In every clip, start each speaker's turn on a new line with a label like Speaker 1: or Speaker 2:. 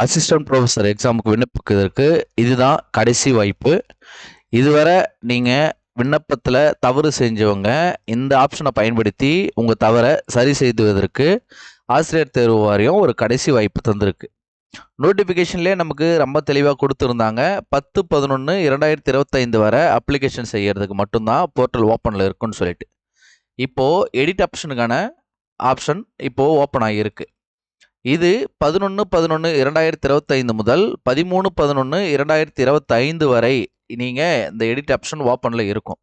Speaker 1: Assistant professor எக்ஸாமுக்கு விண்ணப்பிக்கிறதுக்கு இதுதான் கடைசி வாய்ப்பு. இதுவரை நீங்கள் விண்ணப்பத்தில் தவறு செஞ்சவங்க இந்த ஆப்ஷனை பயன்படுத்தி உங்கள் தவறை சரி செய்துவதற்கு ஆசிரியர் தேர்வு வாரியம் ஒரு கடைசி வாய்ப்பு தந்திருக்கு. நோட்டிஃபிகேஷன்லேயே நமக்கு ரொம்ப தெளிவாக கொடுத்துருந்தாங்க. 10/11/2025 வரை அப்ளிகேஷன் செய்யறதுக்கு மட்டும்தான் போர்ட்டல் ஓப்பனில் இருக்குன்னு சொல்லிட்டு. இப்போது எடிட் ஆப்ஷனுக்கான ஆப்ஷன் இப்போது ஓப்பன் ஆகியிருக்கு. இது 11/11/2025 முதல் 13/11/2025 வரை நீங்கள் இந்த எடிட் ஆப்ஷன் ஓப்பனில் இருக்கும்.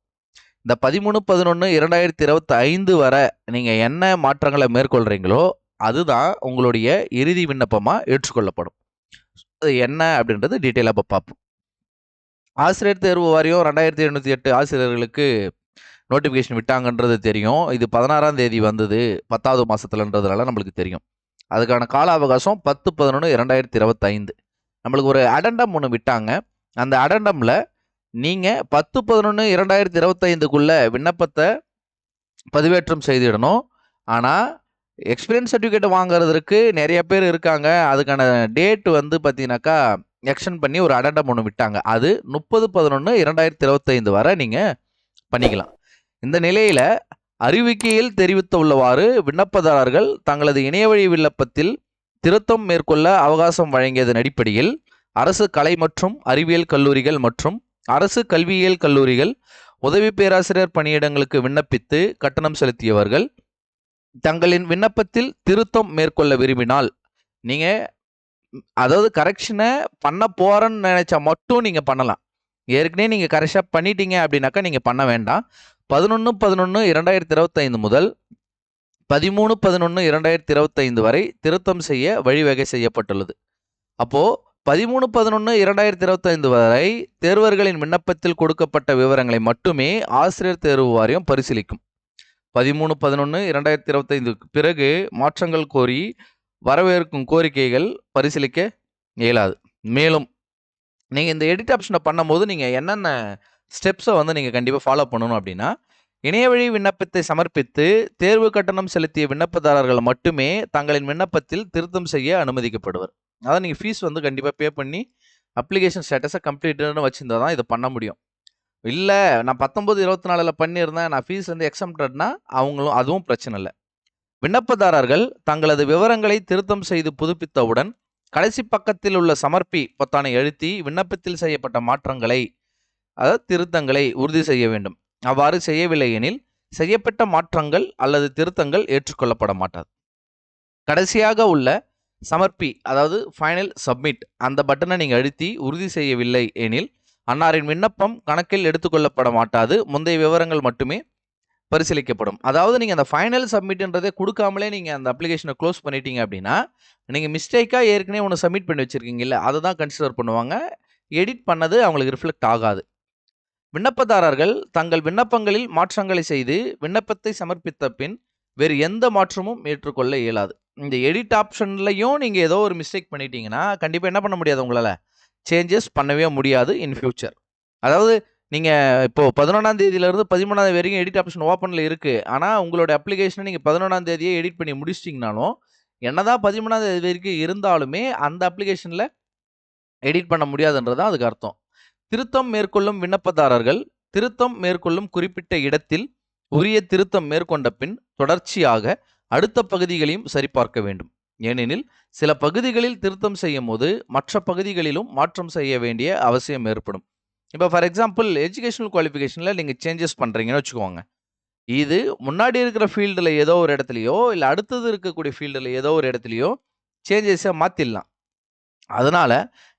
Speaker 1: இந்த 13/11/2025 வரை நீங்கள் என்ன மாற்றங்களை மேற்கொள்கிறீங்களோ அதுதான் உங்களுடைய இறுதி விண்ணப்பமாக ஏற்றுக்கொள்ளப்படும். அது என்ன அப்படின்றது டீட்டெயிலாக இப்போ பார்ப்போம். ஆசிரியர் தேர்வு வாரியம் 2708 ஆசிரியர்களுக்கு நோட்டிஃபிகேஷன் விட்டாங்கன்றது தெரியும். இது 16ஆம் தேதி வந்தது, 10வது மாதத்துலன்றதுனால நம்மளுக்கு தெரியும். அதுக்கான கால அவகாசம் 10/11/2025. நம்மளுக்கு ஒரு அடண்டம் ஒன்று விட்டாங்க. அந்த அடண்டமில் நீங்கள் 10/11/2025க்குள்ளே விண்ணப்பத்தை பதிவேற்றம் செய்திடணும். ஆனால் எக்ஸ்பீரியன்ஸ் சர்டிஃபிகேட் வாங்குறதுக்கு நிறைய பேர் இருக்காங்க. அதுக்கான டேட் வந்து பார்த்தீங்கன்னாக்கா எக்ஸ்டெண்ட் பண்ணி ஒரு அடண்டம் ஒன்று விட்டாங்க. அது 30/11/2025 வரை நீங்கள் பண்ணிக்கலாம். இந்த நிலையில் அறிவிக்கையில் தெரிவித்துள்ளவாறு விண்ணப்பதாரர்கள் தங்களது இணையவழி விண்ணப்பத்தில் திருத்தம் மேற்கொள்ள அவகாசம் வழங்கியதன் அடிப்படையில் அரசு கலை மற்றும் அறிவியல் கல்லூரிகள் மற்றும் அரசு கல்வியியல் கல்லூரிகள் உதவி பேராசிரியர் பணியிடங்களுக்கு விண்ணப்பித்து கட்டணம் செலுத்தியவர்கள் தங்களின் விண்ணப்பத்தில் திருத்தம் மேற்கொள்ள விரும்பினால், நீங்கள் அதாவது கரெக்ஷனை பண்ண போகிறேன்னு நினச்சா மட்டும் நீங்கள் பண்ணலாம். ஏற்கனவே நீங்கள் கரெக்டாக பண்ணிட்டீங்க அப்படின்னாக்கா நீங்கள் பண்ண வேண்டாம். 11/11/2025 முதல் 13/11/2025 வரை திருத்தம் செய்ய வழிவகை செய்யப்பட்டுள்ளது. அப்போது 13/11/2025 வரை தேர்வர்களின் விண்ணப்பத்தில் கொடுக்கப்பட்ட விவரங்களை மட்டுமே ஆசிரியர் தேர்வு வாரியம் பரிசீலிக்கும். 13/11/2025க்கு பிறகு மாற்றங்கள் கோரி வரவேற்கும் கோரிக்கைகள் பரிசீலிக்க இயலாது. மேலும் நீங்கள் இந்த எடிட் ஆப்ஷனை பண்ணும்போது நீங்கள் என்னென்ன ஸ்டெப்ஸை வந்து நீங்கள் கண்டிப்பாக ஃபாலோ பண்ணணும் அப்படின்னா, இணையவழி விண்ணப்பத்தை சமர்ப்பித்து தேர்வு கட்டணம் செலுத்திய விண்ணப்பதாரர்கள் மட்டுமே தங்களின் விண்ணப்பத்தில் திருத்தம் செய்ய அனுமதிக்கப்படுவர். அதாவது நீங்கள் ஃபீஸ் வந்து கண்டிப்பாக பே பண்ணி அப்ளிகேஷன் ஸ்டேட்டஸை கம்ப்ளீட்டட்னு வச்சுருந்தா தான் இதை பண்ண முடியும். இல்லை நான் 19/24 பண்ணியிருந்தேன், நான் ஃபீஸ் வந்து எக்ஸம்டட்னா அவங்களும் அதுவும் பிரச்சனை இல்லை. விண்ணப்பதாரர்கள் தங்களது விவரங்களை திருத்தம் செய்து புதுப்பித்தவுடன் கடைசி பக்கத்தில் உள்ள சமர்ப்பி பொத்தானை அழுத்தி விண்ணப்பத்தில் செய்யப்பட்ட மாற்றங்களை அதாவது திருத்தங்களை உறுதி செய்ய வேண்டும். அவ்வாறு செய்யவில்லை எனில் செய்யப்பட்ட மாற்றங்கள் அல்லது திருத்தங்கள் ஏற்றுக்கொள்ளப்பட மாட்டாது. கடைசியாக உள்ள சமர்ப்பி அதாவது ஃபைனல் சப்மிட் அந்த பட்டனை நீங்கள் அழுத்தி உறுதி செய்யவில்லை எனில் அன்னாரின் விண்ணப்பம் கணக்கில் எடுத்துக்கொள்ளப்பட மாட்டாது. முந்தைய விவரங்கள் மட்டுமே பரிசீலிக்கப்படும். அதாவது நீங்கள் அந்த ஃபைனல் சப்மிட்ன்றதை கொடுக்காமலே நீங்கள் அந்த அப்ளிகேஷனை க்ளோஸ் பண்ணிட்டீங்க அப்படின்னா, நீங்கள் மிஸ்டேக்காக ஏற்கனவே ஒன்று சப்மிட் பண்ணி வச்சுருக்கீங்கல்ல, அதை தான் கன்சிடர் பண்ணுவாங்க. எடிட் பண்ணது அவங்களுக்கு ரிஃப்ளெக்ட் ஆகாது. விண்ணப்பதாரர்கள் தங்கள் விண்ணப்பங்களில் மாற்றங்களை செய்து விண்ணப்பத்தை சமர்ப்பித்த பின் வேறு எந்த மாற்றமும் ஏற்றுக்கொள்ள இயலாது. இந்த எடிட் ஆப்ஷன்லையும் நீங்கள் ஏதோ ஒரு மிஸ்டேக் பண்ணிட்டீங்கன்னா கண்டிப்பாக என்ன பண்ண முடியாது, உங்களால் சேஞ்சஸ் பண்ணவே முடியாது இன் ஃபியூச்சர். அதாவது நீங்கள் இப்போது 11ஆம் தேதியிலேருந்து 13ஆம் தேதி வரைக்கும் எடிட் ஆப்ஷன் ஓப்பனில் இருக்குது. ஆனால் உங்களோட அப்ளிகேஷனை நீங்கள் 11ஆம் தேதியே எடிட் பண்ணி முடிச்சிட்டிங்கனாலும் என்னதான் 13ஆம் தேதி வரைக்கும் இருந்தாலுமே அந்த அப்ளிகேஷனில் எடிட் பண்ண முடியாதுன்றது தான் அதுக்கு அர்த்தம். திருத்தம் மேற்கொள்ளும் விண்ணப்பதாரர்கள் திருத்தம் மேற்கொள்ளும் குறிப்பிட்ட இடத்தில் உரிய திருத்தம் மேற்கொண்ட பின் தொடர்ச்சியாக அடுத்த பகுதிகளையும் சரிபார்க்க வேண்டும். ஏனெனில் சில பகுதிகளில் திருத்தம் செய்யும் போது மற்ற பகுதிகளிலும் மாற்றம் செய்ய வேண்டிய அவசியம் ஏற்படும். இப்போ ஃபார் எக்ஸாம்பிள் எஜுகேஷனல் குவாலிஃபிகேஷனில் நீங்கள் சேஞ்சஸ் பண்ணுறீங்கன்னு வச்சுக்கோங்க. இது முன்னாடி இருக்கிற ஃபீல்டில் ஏதோ ஒரு இடத்துலையோ இல்லை அடுத்தது இருக்கக்கூடிய ஃபீல்டில் ஏதோ ஒரு இடத்துலையோ சேஞ்சஸை மாற்றிடலாம். அதனால்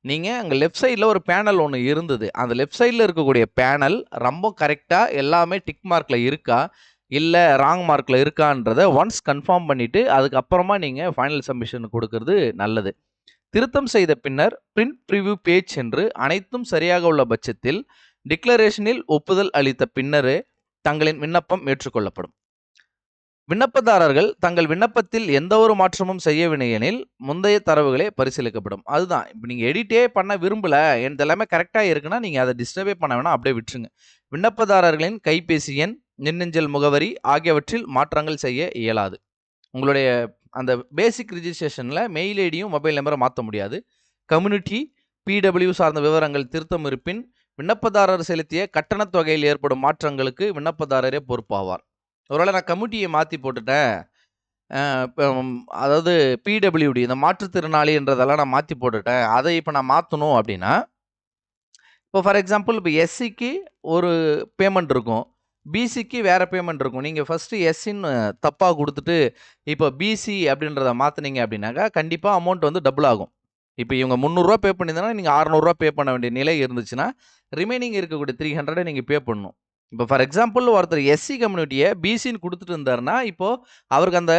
Speaker 1: நீங்கள் அங்கே லெஃப்ட் சைடில் ஒரு பேனல் ஒன்று இருந்தது. அந்த லெஃப்ட் சைடில் இருக்கக்கூடிய பேனல் ரொம்ப கரெக்டாக எல்லாமே டிக் மார்க்கில் இருக்கா இல்லை ராங் மார்க்கில் இருக்கான்றதை ஒன்ஸ் கன்ஃபார்ம் பண்ணிவிட்டு அதுக்கப்புறமா நீங்கள் ஃபைனல் சப்மிஷன் கொடுக்கறது நல்லது. திருத்தம் செய்த பின்னர் பிரிண்ட் ப்ரிவ்யூ பேஜ் என்று அனைத்தும் சரியாக உள்ள பட்சத்தில் டிக்ளரேஷனில் ஒப்புதல் அளித்த பின்னரே தங்களின் விண்ணப்பம் ஏற்றுக்கொள்ளப்படும். விண்ணப்பதாரர்கள் தங்கள் விண்ணப்பத்தில் எந்த ஒரு மாற்றமும் செய்யவில்லை எனில் முந்தைய தரவுகளே பரிசீலிக்கப்படும். அதுதான் இப்போ நீங்கள் எடிட்டே பண்ண விரும்பலை, எனக்கு எல்லாமே கரெக்டாக இருக்குன்னா நீங்கள் அதை டிஸ்டர்பே பண்ண வேணாம், அப்படியே விட்டுருங்க. விண்ணப்பதாரர்களின் கைபேசி எண், மின்னஞ்சல் முகவரி ஆகியவற்றில் மாற்றங்கள் செய்ய இயலாது. உங்களுடைய அந்த பேசிக் ரிஜிஸ்ட்ரேஷனில் மெயில் ஐடியும் மொபைல் நம்பரை மாற்ற முடியாது. கம்யூனிட்டி பிடபிள்யூ சார்ந்த விவரங்கள் திருத்தம் இருப்பின் விண்ணப்பதாரர் செலுத்திய கட்டணத் தொகையில் ஏற்படும் மாற்றங்களுக்கு விண்ணப்பதாரரே பொறுப்பாவார். ஒருவேளை நான் கம்யூனிட்டியை மாற்றி போட்டுட்டேன், அதாவது பிடபிள்யூடி இந்த மாற்றுத்திறனாளின்றதெல்லாம் நான் மாற்றி போட்டுட்டேன், அதை இப்போ நான் மாற்றணும் அப்படின்னா, இப்போ ஃபார் எக்ஸாம்பிள் இப்போ எஸ்சிக்கு ஒரு பேமெண்ட் இருக்கும், பிசிக்கு வேறு பேமெண்ட் இருக்கும். நீங்கள் ஃபஸ்ட்டு எஸ்சின்னு தப்பாக கொடுத்துட்டு இப்போ பிசி அப்படின்றத மாற்றினீங்க அப்படின்னாக்கா கண்டிப்பாக அமௌண்ட் வந்து டபுள் ஆகும். இப்போ இவங்க 300 பே பண்ணியிருந்தாங்கன்னா நீங்கள் 600 பே பண்ண வேண்டிய நிலை இருந்துச்சுன்னா ரிமைனிங் இருக்கக்கூடிய 300 நீங்கள் பே பண்ணணும். இப்போ ஃபார் எக்ஸாம்பிள் ஒருத்தர் எஸ்சி கம்யூனிட்டியை பிசின்னு கொடுத்துட்டு இருந்தாருன்னா இப்போது அவருக்கு அந்த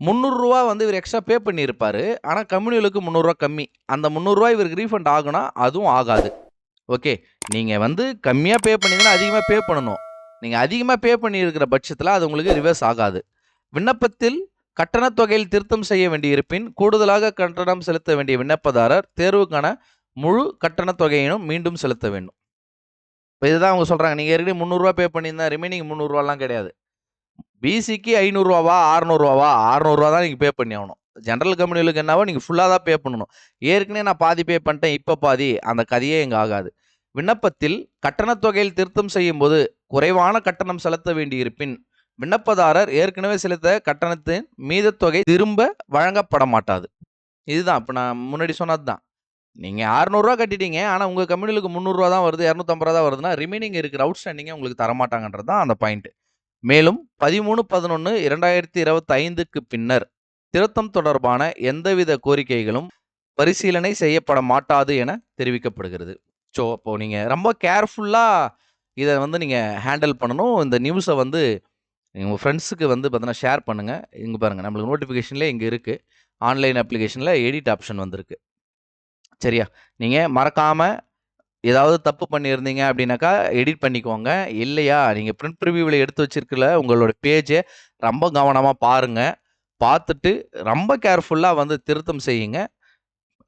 Speaker 1: 300 வந்து இவர் எக்ஸ்ட்ரா பே பண்ணியிருப்பார். ஆனால் கம்யூனிகளுக்கு 300 கம்மி. அந்த 300 இவருக்கு ரீஃபண்ட் ஆகுனா அதுவும் ஆகாது. ஓகே, நீங்கள் வந்து கம்மியாக பே பண்ணிங்கன்னா அதிகமாக பே பண்ணணும். நீங்கள் அதிகமாக பே பண்ணியிருக்கிற பட்சத்தில் அது உங்களுக்கு ரிவர்ஸ் ஆகாது. விண்ணப்பத்தில் கட்டணத் தொகையில் திருத்தம் செய்ய வேண்டியிருப்பின் கூடுதலாக கட்டணம் செலுத்த வேண்டிய விண்ணப்பதாரர் தேர்வுக்கான முழு கட்டணத் தொகையினும் மீண்டும் செலுத்த வேண்டும். இப்போ இதுதான் அவங்க சொல்கிறாங்க, நீங்கள் ஏற்கனவே 300 பே பண்ணியிருந்தா ரிமைனிங் 300 கிடையாது. பிசிக்கு 500 600 தான் நீங்கள் பே பண்ணி ஆகணும். ஜென்ரல் கம்பெனிகளுக்கு என்னவோ நீங்கள் ஃபுல்லாக தான் பே பண்ணணும். ஏற்கனவே நான் பாதி பே பண்ணிட்டேன், இப்போ பாதி, அந்த கதையே இங்கே ஆகாது. விண்ணப்பத்தில் கட்டணத் தொகையில் திருத்தம் செய்யும் போது குறைவான கட்டணம் செலுத்த வேண்டியிருப்பின் விண்ணப்பதாரர் ஏற்கனவே செலுத்த கட்டணத்தின் மீதத்தொகை திரும்ப வழங்கப்பட மாட்டாது. இதுதான் இப்போ நான் முன்னாடி சொன்னது தான். நீங்கள் 600 கட்டிட்டீங்க, ஆனால் உங்கள் கம்பெனிகளுக்கு 300 தான் வருது, 250 தான் வருதுன்னா ரிமைனிங் இருக்கிற அவுட்ஸ்டாண்டிங்கை உங்களுக்கு தரமாட்டாங்கன்றது தான் அந்த பாயிண்ட். மேலும் 13/11/2025க்கு பின்னர் திருத்தம் தொடர்பான எந்தவித கோரிக்கைகளும் பரிசீலனை செய்யப்பட மாட்டாது என தெரிவிக்கப்படுகிறது. ஸோ அப்போ நீங்கள் ரொம்ப கேர்ஃபுல்லாக இதை வந்து நீங்கள் ஹேண்டில் பண்ணணும். இந்த நியூஸை வந்து உங்கள் ஃப்ரெண்ட்ஸுக்கு வந்து பார்த்தீங்கன்னா ஷேர் பண்ணுங்கள். இங்கே பாருங்கள், நம்மளுக்கு நோட்டிஃபிகேஷன்லேயே இங்கே இருக்குது, ஆன்லைன் அப்ளிகேஷனில் எடிட் ஆப்ஷன் வந்திருக்கு. சரியா, நீங்கள் மறக்காமல் ஏதாவது தப்பு பண்ணியிருந்தீங்க அப்படின்னாக்கா எடிட் பண்ணிக்கோங்க. இல்லையா, நீங்கள் பிரிண்ட் ப்ரிவியூவில் எடுத்து வச்சிருக்கல உங்களோட பேஜை ரொம்ப கவனமாக பாருங்கள். பார்த்துட்டு ரொம்ப கேர்ஃபுல்லாக வந்து திருத்தம் செய்யுங்க.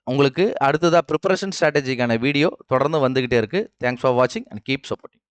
Speaker 1: உங்களுக்கு அடுத்ததாக ப்ரிப்பரேஷன் ஸ்ட்ராட்டஜிக்கான வீடியோ தொடர்ந்து வந்துக்கிட்டே இருக்குது. தேங்க்ஸ் ஃபார் வாட்சிங் அண்ட் கீப் சப்போர்ட்டிங்.